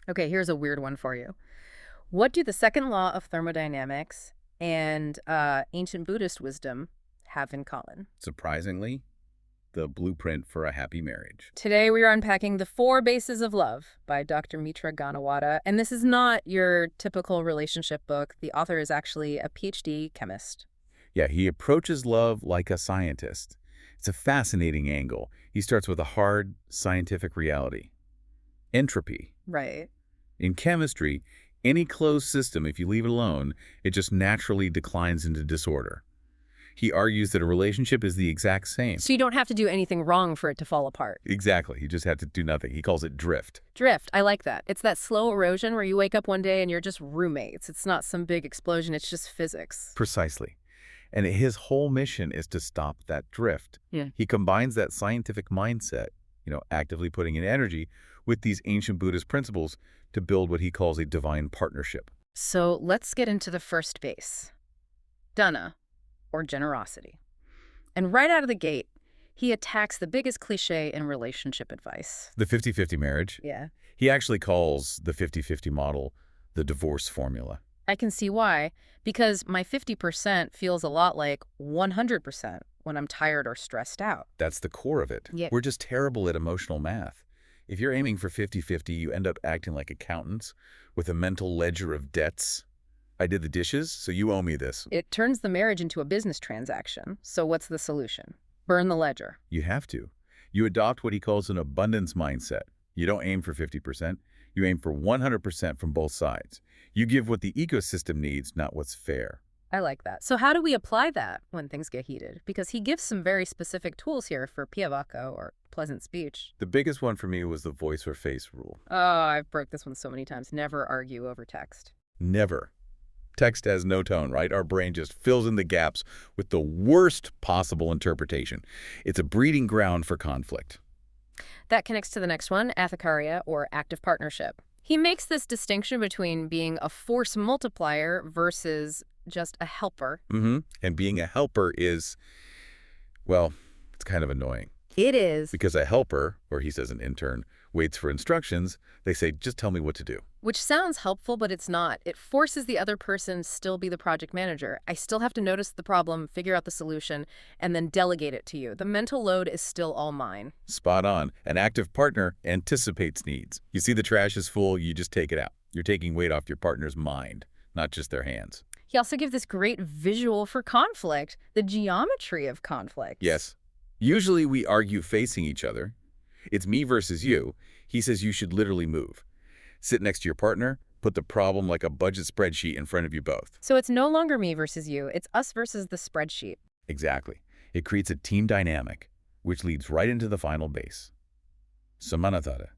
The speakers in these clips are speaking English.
Okay, here's a weird one for you. What do the second law of thermodynamics and ancient Buddhist wisdom have in common? Surprisingly, the blueprint for a happy marriage. Today we are unpacking The Four Bases of Love by Dr. Mitra Ganawada, and this is not your typical relationship book. The author is actually a PhD chemist. Yeah, he approaches love like a scientist. It's a fascinating angle. He starts with a hard scientific reality. Entropy. Right. In chemistry, any closed system, if you leave it alone, it just naturally declines into disorder. He argues that a relationship is the exact same. So you don't have to do anything wrong for it to fall apart. Exactly. You just have to do nothing. He calls it drift. Drift, I like that. It's that slow erosion where you wake up one day and you're just roommates. It's not some big explosion, it's just physics. Precisely. And his whole mission is to stop that drift. Yeah. He combines that scientific mindset, actively putting in energy, with these ancient Buddhist principles to build what he calls a divine partnership. So let's get into the first base. Dana, or generosity. And right out of the gate, he attacks the biggest cliche in relationship advice. The 50-50 marriage, Yeah. he actually calls the 50-50 model the divorce formula. I can see why, because my 50% feels a lot like 100% when I'm tired or stressed out. That's the core of it. Yeah. We're just terrible at emotional math. If you're aiming for 50-50, you end up acting like accountants with a mental ledger of debts. I did the dishes, so you owe me this. It turns the marriage into a business transaction. So what's the solution? Burn the ledger. You have to. You adopt what he calls an abundance mindset. You don't aim for 50%. You aim for 100% from both sides. You give what the ecosystem needs, not what's fair. I like that. So how do we apply that when things get heated? Because he gives some very specific tools here for piavako, or pleasant speech. The biggest one for me was the voice or face rule. Oh, I've broke this one so many times. Never argue over text. Never. Text has no tone, right? Our brain just fills in the gaps with the worst possible interpretation. It's a breeding ground for conflict. That connects to the next one, athakarya, or active partnership. He makes this distinction between being a force multiplier versus just a helper. And being a helper is, well, it's kind of annoying. It is. Because a helper, or he says an intern, waits for instructions. They say, just tell me what to do. Which sounds helpful, but it's not. It forces the other person to still be the project manager. I still have to notice the problem, figure out the solution, and then delegate it to you. The mental load is still all mine. Spot on. An active partner anticipates needs. You see the trash is full, you just take it out. You're taking weight off your partner's mind, not just their hands. He also gives this great visual for conflict, the geometry of conflict. Yes. Usually we argue facing each other. It's me versus you. He says you should literally move. Sit next to your partner, put the problem like a budget spreadsheet in front of you both. So it's no longer me versus you, it's us versus the spreadsheet. Exactly. It creates a team dynamic, which leads right into the final base. Samanatata,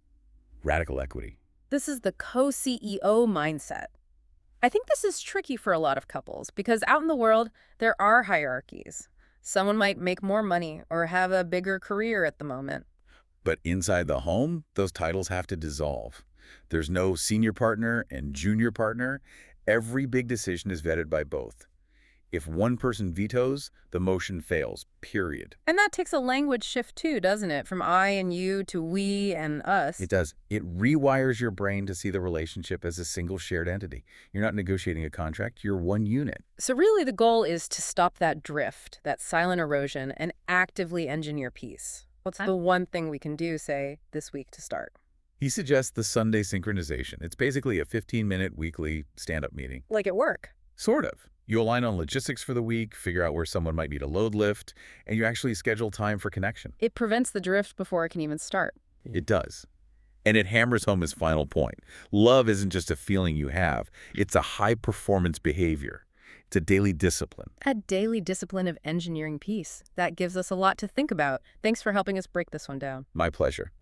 radical equity. This is the co-CEO mindset. I think this is tricky for a lot of couples because out in the world, there are hierarchies. Someone might make more money or have a bigger career at the moment. But inside the home, those titles have to dissolve. There's no senior partner and junior partner. Every big decision is vetted by both. If one person vetoes, the motion fails, period. And that takes a language shift too, doesn't it? From I and you to we and us. It does. It rewires your brain to see the relationship as a single shared entity. You're not negotiating a contract, you're one unit. So really the goal is to stop that drift, that silent erosion, and actively engineer peace. What's the one thing we can do, say, this week to start? He suggests the Sunday synchronization. It's basically a 15-minute weekly stand-up meeting. Like at work. Sort of. You align on logistics for the week, figure out where someone might need a load lift, and you actually schedule time for connection. It prevents the drift before it can even start. It does. And it hammers home his final point. Love isn't just a feeling you have. It's a high-performance behavior. It's a daily discipline. A daily discipline of engineering peace. That gives us a lot to think about. Thanks for helping us break this one down. My pleasure.